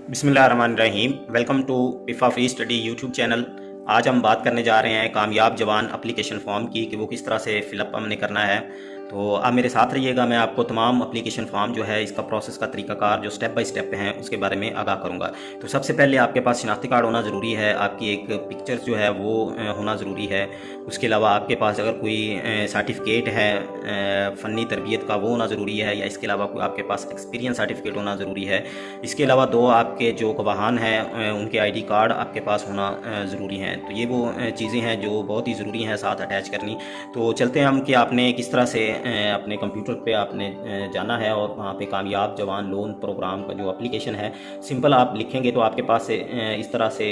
बिस्मिल्लाहिर्रहमानिर्रहीम। Welcome to इफ़ा free study YouTube channel. आज हम बात करने जा रहे हैं कामयाब जवान एप्लीकेशन फॉर्म की कि वो किस तरह से फ़िलअप हमने करना है। तो आप मेरे साथ रहिएगा, मैं आपको तमाम एप्लीकेशन फॉर्म जो है इसका प्रोसेस का तरीकाकार जो स्टेप बाय स्टेप हैं उसके बारे में आगाह करूँगा। तो सबसे पहले आपके पास शनाख्ती कार्ड होना ज़रूरी है, आपकी एक पिक्चर्स जो है वो होना ज़रूरी है। उसके अलावा आपके पास अगर कोई सर्टिफिकेट है फ़नी तरबियत का वो होना ज़रूरी है, या इसके अलावा कोई आपके पास एक्सपीरियंस सर्टिफिकेट होना ज़रूरी है। इसके अलावा दो आपके जो गवाहान हैं उनके आईडी कार्ड आपके पास होना ज़रूरी हैं। तो ये वो चीज़ें हैं जो बहुत ही ज़रूरी हैं साथ अटैच करनी। तो चलते हैं हम कि आपने किस तरह से अपने कंप्यूटर पे आपने जाना है और वहाँ पे कामयाब जवान लोन प्रोग्राम का जो एप्लीकेशन है सिंपल आप लिखेंगे तो आपके पास से इस तरह से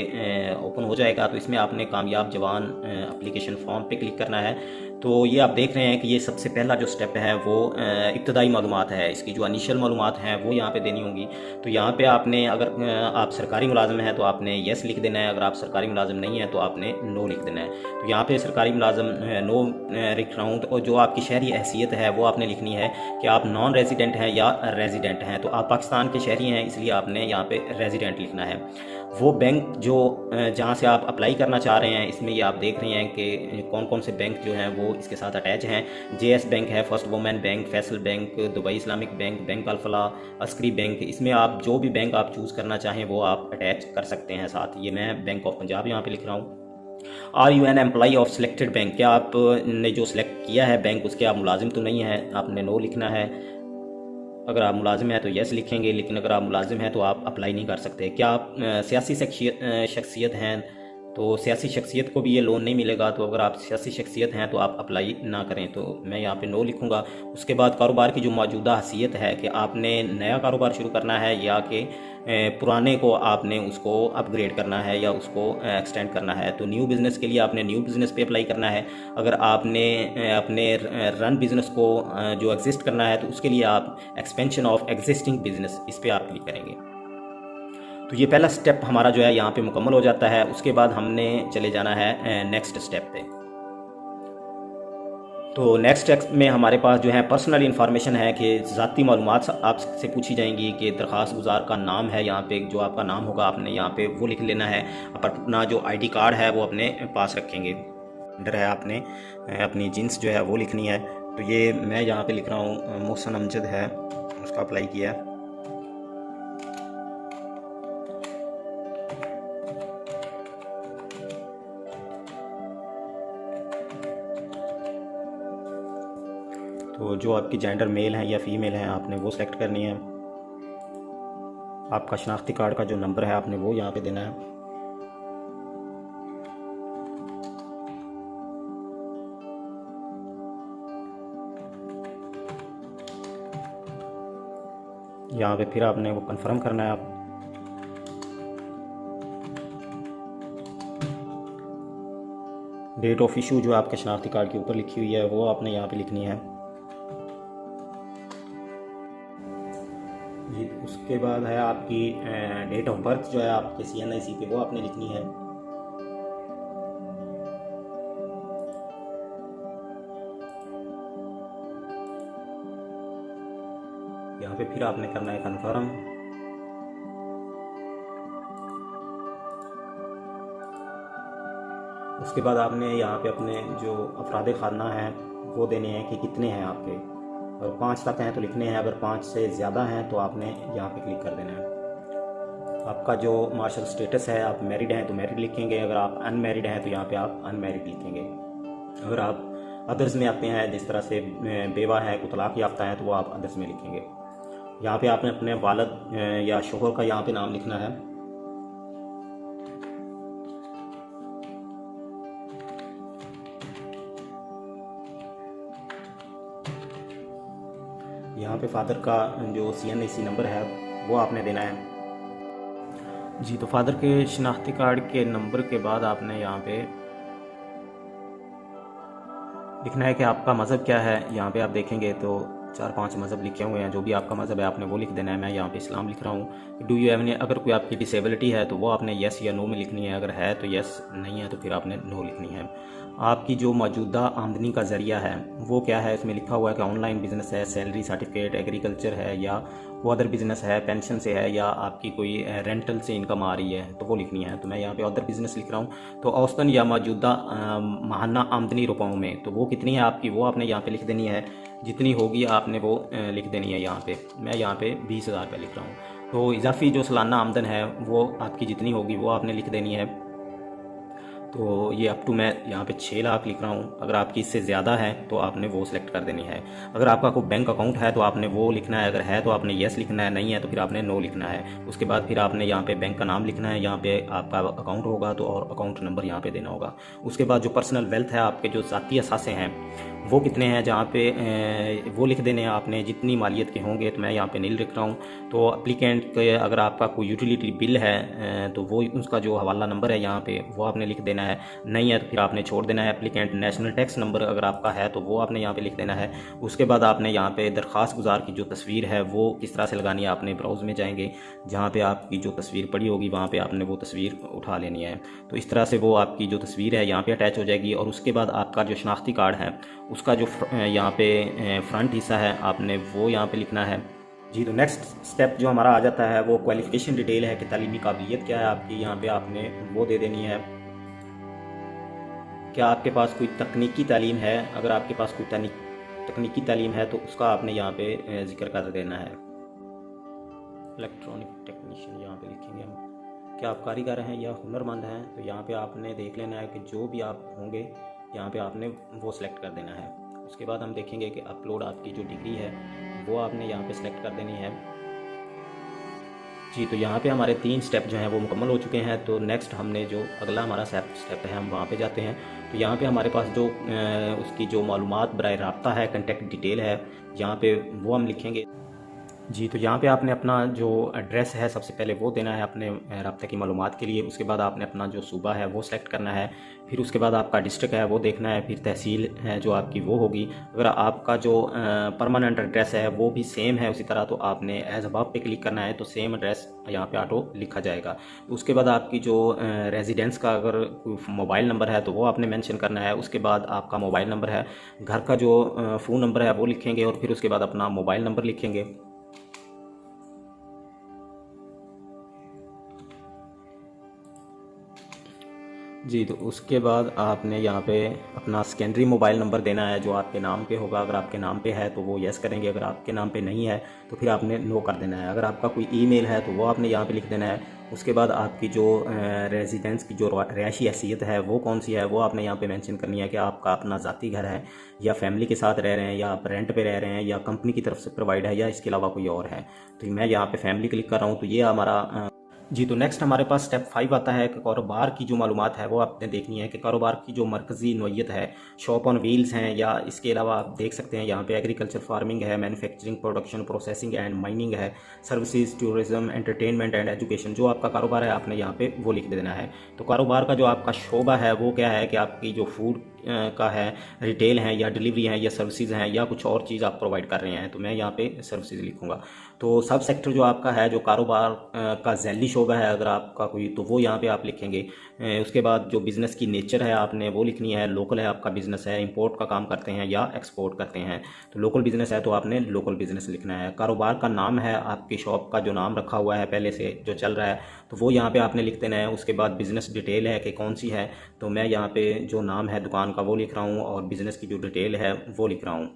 ओपन हो जाएगा। तो इसमें आपने कामयाब जवान एप्लीकेशन फॉर्म पे क्लिक करना है। तो ये आप देख रहे हैं कि ये सबसे पहला जो स्टेप है वो इब्तदाई मालूमात है, इसकी जो इनिशियल मालूमात हैं वो यहाँ पे देनी होंगी। तो यहाँ पे आपने अगर आप सरकारी मुलाजिम हैं तो आपने येस लिख देना है, अगर आप सरकारी मुलाजिम नहीं है तो आपने नो लिख देना है। तो यहाँ पे सरकारी मुलाजिम नो लिख रहा हूँ। और जो आपकी शहरी हैसियत है वो आपने लिखनी है कि आप नॉन रेजिडेंट हैं या रेजिडेंट हैं। तो आप पाकिस्तान के शहरी हैं इसलिए आपने यहाँ पे रेजिडेंट लिखना है। वो बैंक जो जहाँ से आप अप्लाई करना चाह रहे हैं इसमें ये आप देख रहे हैं कि कौन कौन से बैंक जो हैं वो इसके साथ अटैच हैं। JS बैंक है, first women bank, Faysal bank, Dubai Islamic bank, bank Alfalah, Askari bank. इसमें आप जो भी बैंक आप चूज़ करना चाहें वो आप अटैच कर सकते हैं साथ। ये मैं बैंक ऑफ पंजाब यहाँ पे लिख रहा हूँ। Are you an employee of selected bank, क्या आपने जो सिलेक्ट किया है बैंक उसके आप मुलाजिम तो नहीं हैं, आपने नो लिखना है। अगर आप मुलाजिम हैं तो येस लिखेंगे, लेकिन अगर आप मुलाजिम हैं तो आप अप्लाई नहीं कर सकते। क्या आप सियासी शख्सियत हैं, तो सियासी शख्सियत को भी ये लोन नहीं मिलेगा। तो अगर आप सियासी शख्सियत हैं तो आप अप्लाई ना करें। तो मैं यहाँ पे नो लिखूँगा। उसके बाद कारोबार की जो मौजूदा हैसियत है कि आपने नया कारोबार शुरू करना है या कि पुराने को आपने उसको अपग्रेड करना है या उसको एक्सटेंड करना है। तो न्यू बिज़नेस के लिए आपने न्यू बिज़नेस पे अप्लाई करना है। अगर आपने अपने रन बिज़नेस को जो एग्जिस्ट करना है तो उसके लिए आप एक्सपेंशन ऑफ एग्जिस्टिंग बिज़नेस इस पर आप क्लिक करेंगे। तो ये पहला स्टेप हमारा जो है यहाँ पे मुकम्मल हो जाता है। उसके बाद हमने चले जाना है नेक्स्ट स्टेप पे। तो नेक्स्ट स्टेप में हमारे पास जो है पर्सनल इन्फॉर्मेशन है कि ज़ाती मालूमात आपसे पूछी जाएंगी कि दरख्वास्त गुजार का नाम है, यहाँ पे जो आपका नाम होगा आपने यहाँ पे वो लिख लेना है। अपना जो आईडी कार्ड है वो अपने पास रखेंगे। अंदर है आपने अपनी जिन्स जो है वो लिखनी है। तो ये मैं यहाँ पे लिख रहा हूँ मोहसन अमजद है, उसका अप्लाई किया है। तो जो आपकी जेंडर मेल है या फीमेल है आपने वो सेलेक्ट करनी है। आपका शनाख्ती कार्ड का जो नंबर है आपने वो यहाँ पे देना है। यहाँ पे फिर आपने वो कंफर्म करना है। आप डेट ऑफ इशू जो आपके शनाख्ती कार्ड के ऊपर लिखी हुई है वो आपने यहाँ पे लिखनी है जी। उसके बाद है आपकी डेट ऑफ बर्थ जो है आपके CNIC पे वो आपने लिखनी है। यहाँ पे फिर आपने करना है कन्फर्म। उसके बाद आपने यहाँ पे अपने जो अफराद खाना हैं वो देने हैं कि कितने हैं आपके। अगर 5 तक हैं तो लिखने हैं, अगर 5 से ज़्यादा हैं तो आपने यहाँ पे क्लिक कर देना है। आपका जो मार्शल स्टेटस है, आप मैरिड हैं तो मैरिड लिखेंगे, अगर आप अनमैरिड हैं तो यहाँ पे आप अनमैरिड लिखेंगे। अगर आप अदर्स में आते हैं, जिस तरह से बेवा है, को तलाक याफ्ता है, तो वो आप अदर्स में लिखेंगे। यहाँ पे आपने अपने वालिद या शोहर का यहाँ पे नाम लिखना है। यहाँ पे फादर का जो CNIC नंबर है वो आपने देना है जी। तो फादर के शनाख्ती कार्ड के नंबर के बाद आपने यहाँ पे लिखना है कि आपका मज़हब क्या है। यहाँ पे आप देखेंगे तो 4-5 मज़हब लिखे हुए हैं, जो भी आपका मज़हब है आपने वो लिख देना है। मैं यहाँ पे इस्लाम लिख रहा हूँ। डू यू हैव एनी, अगर कोई आपकी डिसेबिलिटी है तो वो आपने येस या नो में लिखनी है, अगर है तो येस, नहीं है तो फिर आपने नो लिखनी है। आपकी जो मौजूदा आमदनी का ज़रिया है वो क्या है, इसमें लिखा हुआ है कि ऑनलाइन बिज़नेस है, सैलरी सर्टिफिकेट, एग्रीकल्चर है, या वो अदर बिज़नेस है, पेंशन से है, या आपकी कोई रेंटल से इनकम आ रही है तो वो लिखनी है। तो मैं यहाँ पे अदर बिज़नेस लिख रहा हूँ। तो औसतन या मौजूदा माहाना आमदनी रुपयों में, तो वो कितनी है आपकी, वो आपने यहाँ पे लिख देनी है। जितनी होगी आपने वो लिख देनी है यहाँ पे। मैं यहाँ पे 20,000 रुपये लिख रहा हूँ। तो इजाफी जो सालाना आमदन है वो आपकी जितनी होगी वो आपने लिख देनी है। तो ये अप टू मैं यहाँ पे 6 लाख लिख रहा हूँ। अगर आपकी इससे ज़्यादा है तो आपने वो सिलेक्ट कर देनी है। अगर आपका कोई बैंक अकाउंट है तो आपने वो लिखना है, अगर है तो आपने येस लिखना है, नहीं है तो फिर आपने नो लिखना है। उसके बाद फिर आपने यहाँ पे बैंक का नाम लिखना है, यहाँ पे आपका अकाउंट होगा तो और अकाउंट नंबर यहाँ पे देना होगा। उसके बाद जो पर्सनल वेल्थ है, आपके जो ज़ाती असासे हैं वो कितने हैं, जहाँ पे वो लिख देने हैं आपने जितनी मालियत के होंगे। तो मैं यहाँ पे नील लिख रहा हूँ। तो अप्लीकेंट के अगर आपका कोई यूटिलिटी बिल है तो वो उसका जो हवाला नंबर है यहाँ पे वो आपने लिख देना है, नहीं है तो फिर आपने छोड़ देना है। एप्लीकेंट नेशनल टैक्स नंबर अगर आपका है तो वो आपने यहाँ पे लिख देना है। उसके बाद आपने यहाँ पे दरख्वास्त गुजार की जो तस्वीर है वो किस तरह से लगानी है, आपने ब्राउज़ में जाएंगे, जहाँ पे आपकी जो तस्वीर पड़ी होगी वहाँ पे आपने वो तस्वीर उठा लेनी है। तो इस तरह से वो आपकी जो तस्वीर है यहाँ पे अटैच हो जाएगी। और उसके बाद आपका जो शनाख्ती कार्ड है उसका जो यहाँ पे फ्रंट हिस्सा है आपने वो यहाँ पे लिखना है। जी, तो नेक्स्ट स्टेप जो हमारा आ जाता है वो क्वालिफ़िकेशन डिटेल है कि तालीमी काबिलियत क्या है आपकी, यहाँ पे आपने वो दे देनी है। क्या आपके पास कोई तकनीकी तालीम है, अगर आपके पास कोई तकनीकी तालीम है तो उसका आपने यहाँ पे जिक्र कर देना है। इलेक्ट्रॉनिक टेक्नीशियन यहाँ पे लिखेंगे हम। क्या आप कारीगर हैं या हुनरमंद हैं, तो यहाँ पे आपने देख लेना है कि जो भी आप होंगे यहाँ पे आपने वो सिलेक्ट कर देना है। उसके बाद हम देखेंगे कि अपलोड आपकी जो डिग्री है वो आपने यहाँ पे सिलेक्ट कर देनी है। जी, तो यहाँ पे हमारे 3 स्टेप जो हैं वो मुकम्मल हो चुके हैं। तो नेक्स्ट हमने जो अगला हमारा स्टेप है हम वहाँ पे जाते हैं। तो यहाँ पे हमारे पास जो उसकी जो मालूमात बराए राब्ता है, कॉन्टैक्ट डिटेल है, यहाँ पे वो हम लिखेंगे। जी, तो यहाँ पे आपने अपना जो एड्रेस है सबसे पहले वो देना है अपने राब्ते की मालूमात के लिए। उसके बाद आपने अपना जो सूबा है वो सेलेक्ट करना है। फिर उसके बाद आपका डिस्ट्रिक्ट है वो देखना है। फिर तहसील है जो आपकी वो होगी। अगर आपका जो परमानेंट एड्रेस है वो भी सेम है उसी तरह, तो आपने एज अबव पे क्लिक करना है तो सेम एड्रेस यहाँ पे ऑटो लिखा जाएगा। उसके बाद आपकी जो रेजिडेंस का अगर कोई मोबाइल नंबर है तो वो आपने मेंशन करना है। उसके बाद आपका मोबाइल नंबर है, घर का जो फ़ोन नंबर है वो लिखेंगे और फिर उसके बाद अपना मोबाइल नंबर लिखेंगे। जी, तो उसके बाद आपने यहाँ पे अपना सेकेंडरी मोबाइल नंबर देना है जो आपके नाम पे होगा। अगर आपके नाम पे है तो वो यस करेंगे, अगर आपके नाम पे नहीं है तो फिर आपने नो कर देना है। अगर आपका कोई ईमेल है तो वो आपने यहाँ पे लिख देना है। उसके बाद आपकी जो रेजिडेंस की जो रिहायशी हैसियत है वो कौन सी है वो आपने यहाँ पे मेंशन करनी है कि आपका अपना ज़ाती घर है या फैमिली के साथ रह रहे हैं या आप रेंट पे रह रहे हैं या कंपनी की तरफ से प्रोवाइड है या इसके अलावा कोई और है। तो मैं यहाँ पे फैमिली क्लिक कर रहा हूँ। तो ये हमारा जी, तो नेक्स्ट हमारे पास स्टेप 5 आता है कि कारोबार की जो मालूमात है वो आपने देखनी है कि कारोबार की जो मरकज़ी नोयत है, शॉप ऑन व्हील्स हैं या इसके अलावा आप देख सकते हैं यहाँ पे एग्रीकल्चर फार्मिंग है, manufacturing, production, processing and mining है, services, tourism, entertainment and education. जो आपका कारोबार है आपने यहाँ पे वो लिख देना है। तो कारोबार का जो आपका शोबा है वो क्या है कि आपकी जो फूड का है, रिटेल है या डिलीवरी है या सर्विसेज हैं या कुछ और चीज़ आप प्रोवाइड कर रहे हैं। तो मैं यहाँ पे सर्विसेज लिखूँगा। तो सब सेक्टर जो आपका है जो कारोबार का झैली शोबा है अगर आपका कोई, तो वो यहाँ पे आप लिखेंगे। उसके बाद जो बिज़नेस की नेचर है आपने वो लिखनी है। लोकल है आपका बिज़नेस है, इंपोर्ट का काम करते हैं या एक्सपोर्ट करते हैं। तो लोकल बिज़नेस है तो आपने लोकल बिज़नेस लिखना है। कारोबार का नाम है, आपकी शॉप का जो नाम रखा हुआ है पहले से जो चल रहा है तो वो यहाँ पे आपने लिख देना है। उसके बाद बिज़नेस डिटेल है कि कौन सी है, तो मैं यहाँ पे जो नाम है दुकान का वो लिख रहा हूँ और बिज़नेस की जो डिटेल है वो लिख रहा हूँ।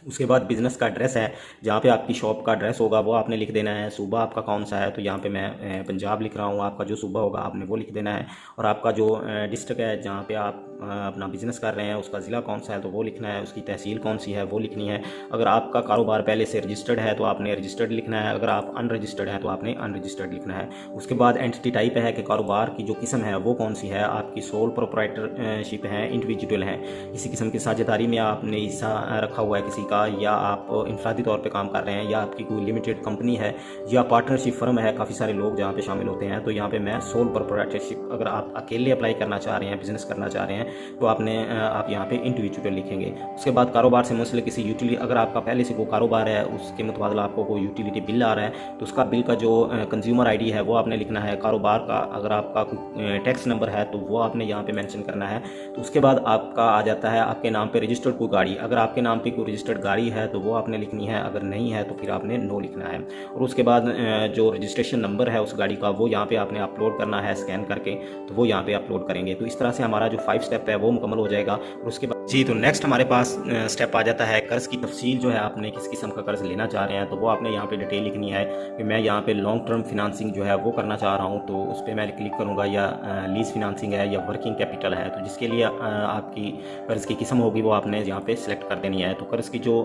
उसके बाद बिज़नेस का एड्रेस है, जहाँ पे आपकी शॉप का एड्रेस होगा वो आपने लिख देना है। सूबा आपका कौन सा है, तो यहाँ पे मैं पंजाब लिख रहा हूँ। आपका जो सूबा होगा आपने वो लिख देना है। और आपका जो डिस्ट्रिक्ट है जहाँ पे आप अपना बिज़नेस कर रहे हैं उसका ज़िला कौन सा है तो वो लिखना है। उसकी तहसील कौन सी है वो लिखनी है। अगर आपका कारोबार पहले से रजिस्टर्ड है तो आपने रजिस्टर्ड लिखना है। अगर आप अनरजिस्टर्ड है तो आपने अनरजिस्टर्ड लिखना है। उसके बाद एंटिटी टाइप है कि कारोबार की जो किस्म है वो कौन सी है, आपकी सोल प्रोप्राइटरशिप है, इंडिविजुअल है, किसी किस्म की साझेदारी में आपने हिस्सा रखा हुआ है किसी का, या आप इंफरादी तौर पे काम कर रहे हैं, या आपकी कोई लिमिटेड कंपनी है या पार्टनरशिप फर्म है, काफ़ी सारे लोग जहाँ पे शामिल होते हैं। तो यहाँ पे मैं सोल प्रोप्राइटरशिप, अगर आप अकेले अप्लाई करना चाह रहे हैं, बिज़नेस करना चाह रहे हैं तो आप यहाँ पे इंडिविजुअल लिखेंगे। उसके बाद कारोबार से मुंसलिक किसी यूटिलिटी, अगर आपका पहले से कोई कारोबार है उसके मुतबादला आपको कोई यूटिलिटी बिल आ रहा है तो उसका बिल का जो कंज्यूमर आईडी है वो आपने लिखना है। कारोबार का अगर आपका टैक्स नंबर है तो वो आपने यहाँ पे मेंशन करना है। तो उसके बाद आपका आ जाता है आपके नाम पे रजिस्टर्ड कोई गाड़ी, अगर आपके नाम पे कोई रजिस्टर्ड गाड़ी है तो वो आपने लिखनी है, अगर नहीं है तो फिर आपने नो लिखना है। और उसके बाद जो रजिस्ट्रेशन नंबर है उस गाड़ी का वो यहाँ पे आपने अपलोड करना है स्कैन करके, तो वो यहाँ पे अपलोड करेंगे। तो इस तरह से हमारा जो 5 स्टेप है वो मुकम्मल हो जाएगा। और उसके बाद जी तो नेक्स्ट हमारे पास स्टेप आ जाता है कर्ज़ की तफसील, जो है आपने किस किस्म का कर्ज़ लेना चाह रहे हैं तो वो आपने यहाँ पे डिटेल लिखनी है कि मैं यहाँ पे लॉन्ग टर्म फिनांसिंग जो है वो करना चाह रहा हूँ, तो उस पर मैं क्लिक करूँगा, या लीज फिनांसिंग है या वर्किंग कैपिटल है। तो जिसके लिए आपकी कर्ज़ की किस्म होगी वो आपने यहाँ पे सिलेक्ट कर देनी है। तो कर्ज़ की जो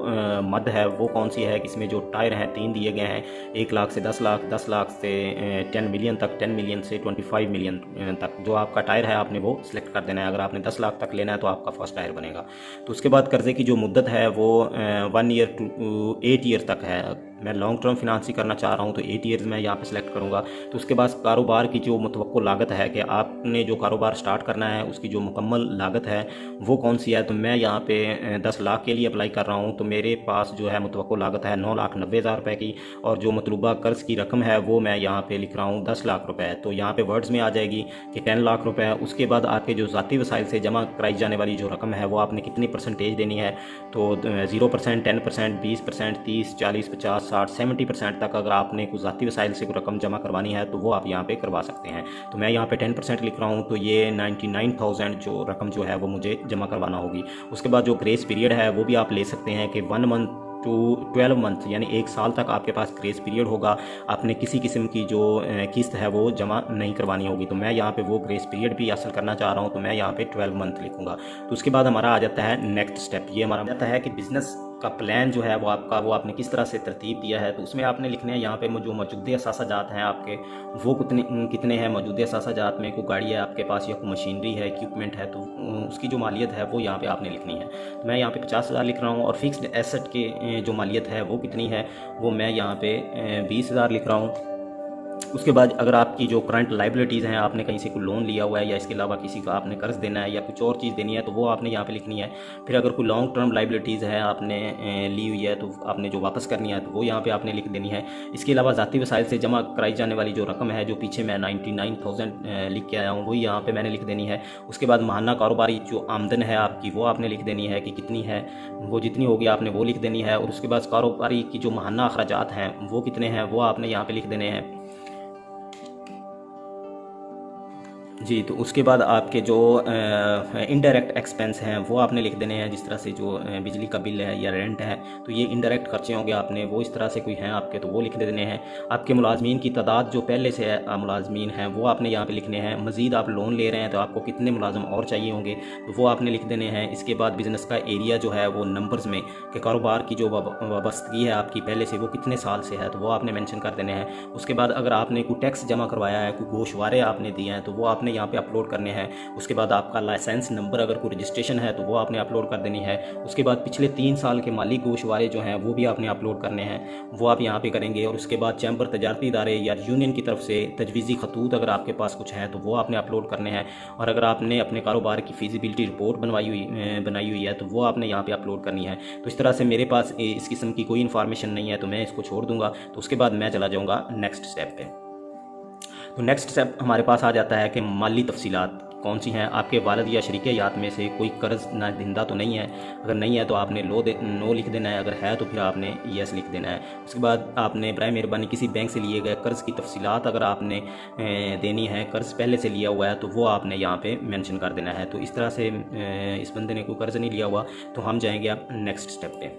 मद है वो कौन सी है, इसमें जो टायर हैं 3 दिए गए हैं, 1 लाख से 10 लाख, 10 लाख से 10 मिलियन तक, 10 मिलियन से 25 मिलियन तक जो आपका टायर है आपने वो सिलेक्ट कर देना है। अगर आपने 10 लाख तक लेना है तो आपका फर्स्ट टायर बनेगा। तो उसके बाद कर्ज़े की जो मुद्दत है वो 1 ईयर टू 8 ईयर तक है। मैं लॉन्ग टर्म फिनांसिंग करना चाह रहा हूँ तो 8 ईयर्स मैं यहाँ पे सिलेक्ट करूँगा। तो उसके बाद कारोबार की जो मुतवक्को लागत है कि आपने जो कारोबार स्टार्ट करना है उसकी जो मुकम्मल लागत है वो कौन सी है, तो मैं यहाँ पे 10 लाख के लिए अप्लाई कर रहा हूँ। तो मेरे पास जो है मुतवक्को लागत है 9,90,000 रुपये की, और जो मतलूबा कर्ज़ की रकम है वो मैं यहाँ पे लिख रहा हूँ 10 लाख रुपये। तो यहाँ पे वर्ड्स में आ जाएगी कि 10 लाख रुपये। उसके बाद आपके जो ज़ाती वसाइल से जमा कराई जाने वाली जो रकम है वो आपने कितनी परसेंटेज देनी है, तो 0%, 10%, 20%, 30, 40, 50, 60, 70% तक अगर आपने कुछ ज़ाती वसाइल से कोई रकम जमा करवानी है तो वो आप यहाँ पे करवा सकते हैं। तो मैं यहाँ पे 10% लिख रहा हूँ, तो ये 99,000 जो रकम जो है वो मुझे जमा करवाना होगी। उसके बाद जो ग्रेस पीरियड है वो भी आप ले सकते हैं कि 1 मंथ टू 12 मंथ, यानी 1 साल तक आपके पास ग्रेस पीरियड होगा, आपने किसी किस्म की जो किस्त है वो जमा नहीं करवानी होगी। तो मैं यहाँ पे वो ग्रेस पीरियड भी हासिल करना चाह रहा हूँ, तो मैं यहाँ पे 12 मंथ लिखूँगा। तो उसके बाद हमारा आ जाता है नेक्स्ट स्टेप। ये हमारा जाता है कि बिज़नेस का प्लान जो है वो आपने किस तरह से तरतीब दिया है। तो उसमें आपने लिखने हैं यहाँ पे जो मौजूदा असासाजात हैं आपके वो कितने हैं। मौजूदा असासाजात में कोई गाड़ी है आपके पास या कोई मशीनरी है, इक्विपमेंट है, तो उसकी जो मालियत है वो यहाँ पे आपने लिखनी है। तो मैं यहाँ पे 50,000 लिख रहा हूँ। और फिक्स्ड एसेट के जो मालियत है वो कितनी है, वो मैं यहाँ पे 20,000 लिख रहा हूँ। उसके बाद अगर आपकी जो करंट लाइबिलिटीज़ हैं, आपने कहीं से कोई लोन लिया हुआ है या इसके अलावा किसी का आपने कर्ज देना है या कुछ और चीज़ देनी है तो वो आपने यहाँ पे लिखनी है। फिर अगर कोई लॉन्ग टर्म लाइबिलिटीज़ है आपने ली हुई है तो आपने जो वापस करनी है तो वो यहाँ पे आपने लिख देनी है। इसके अलावा ज़ाती वसाइल से जमा कराई जाने वाली जो रकम है, जो पीछे मैं 99,000 लिख के आया हूँ, वही यहाँ पर मैंने लिख देनी है। उसके बाद माहाना कारोबारी जो आमदन है आपकी वो आपने लिख देनी है कि कितनी है, वो जितनी होगी आपने वो लिख देनी है। और उसके बाद कारोबारी की जो माहाना अखराजात हैं वो कितने हैं वो आपने यहाँ पे लिख देने हैं जी। तो उसके बाद आपके जो इनडायरेक्ट एक्सपेंस हैं वो आपने लिख देने हैं, जिस तरह से जो बिजली का बिल है या रेंट है, तो ये इनडायरेक्ट खर्चे होंगे आपने वो इस तरह से कोई हैं आपके तो वो लिख देने हैं। आपके मुलाजमीन की तादाद जो पहले से मुलाजमीन हैं वो आपने यहाँ पे लिखने हैं। मज़ीद आप लोन ले रहे हैं तो आपको कितने मुलाजम और चाहिए होंगे तो वो आपने लिख देने हैं। इसके बाद बिज़नेस का एरिया जो है वो नंबर्स में कि कारोबार की जो वाबस्तगी है आपकी पहले से वो कितने साल से है तो वो आपने मेंशन कर देने हैं। उसके बाद अगर आपने कोई टैक्स जमा करवाया है, कोई गोशवारे आपने दिए हैं तो वो आपने यहाँ पे अपलोड करने हैं। उसके बाद आपका लाइसेंस नंबर अगर कोई रजिस्ट्रेशन है तो वो आपने अपलोड कर देनी है। उसके बाद पिछले 3 साल के माली गोशवारे जो हैं वो भी आपने अपलोड करने हैं, वो आप यहाँ पे करेंगे। और उसके बाद चैम्बर तजारती इदारे या यूनियन की तरफ से तजवीज़ी खतूत अगर आपके पास कुछ है तो वो आपने अपलोड करने हैं। और अगर आपने अपने कारोबार की फिजिबिलिटी रिपोर्ट बनाई हुई है तो वो आपने यहाँ पे अपलोड करनी है। तो इस तरह से मेरे पास इस किस्म की कोई इन्फॉर्मेशन नहीं है तो मैं इसको छोड़ दूँगा। तो उसके बाद मैं चला जाऊँगा नेक्स्ट स्टेप पे। तो नेक्स्ट स्टेप हमारे पास आ जाता है कि माली तफसीलात कौन सी हैं। आपके वालिद या शरीक-ए-हयात में से कोई कर्ज़ ना दिंदा तो नहीं है, अगर नहीं है तो आपने नो लिख देना है, अगर है तो फिर आपने येस लिख देना है। उसके बाद आपने बराए मेहरबानी किसी बैंक से लिए गए कर्ज़ की तफसीलात अगर आपने देनी है, कर्ज़ पहले से लिया हुआ है तो वो आपने यहाँ पे मेंशन कर देना है। तो इस तरह से इस बंदे ने कोई कर्ज़ नहीं लिया हुआ तो हम जाएंगे अब नेक्स्ट स्टेप पे।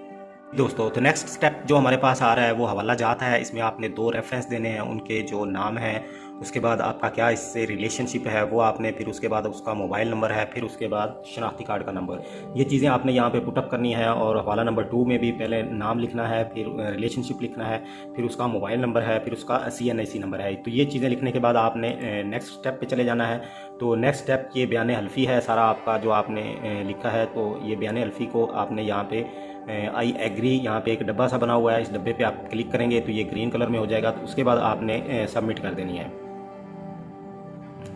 दोस्तों तो नेक्स्ट स्टेप जो हमारे पास आ रहा है वो हवाला जात है। इसमें आपने 2 रेफरेंस देने हैं, उनके जो नाम है, उसके बाद आपका क्या इससे रिलेशनशिप है वो आपने, फिर उसके बाद उसका मोबाइल नंबर है, फिर उसके बाद शनाख्ती कार्ड का नंबर, ये चीज़ें आपने यहाँ पे पुटअप करनी है। और हवाला नंबर 2 में भी पहले नाम लिखना है, फिर रिलेशनशिप लिखना है, फिर उसका मोबाइल नंबर है, फिर उसका CNIC नंबर है। तो ये चीज़ें लिखने के बाद आपने नेक्स्ट स्टेप पे चले जाना है। तो नेक्स्ट स्टेप ये बयान हल्फी है सारा आपका जो आपने लिखा है। तो ये बयान हल्फी को आपने यहाँ पे आई एग्री, यहाँ पे एक डब्बा सा बना हुआ है, इस डब्बे पे आप क्लिक करेंगे तो ये ग्रीन कलर में हो जाएगा। तो उसके बाद आपने सबमिट कर देनी है।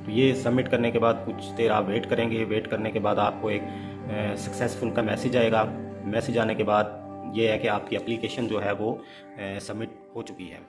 तो ये सबमिट करने के बाद कुछ देर आप वेट करेंगे। वेट करने के बाद आपको एक सक्सेसफुल का मैसेज आएगा। मैसेज आने के बाद ये है कि आपकी एप्लीकेशन जो है वो सबमिट हो चुकी है।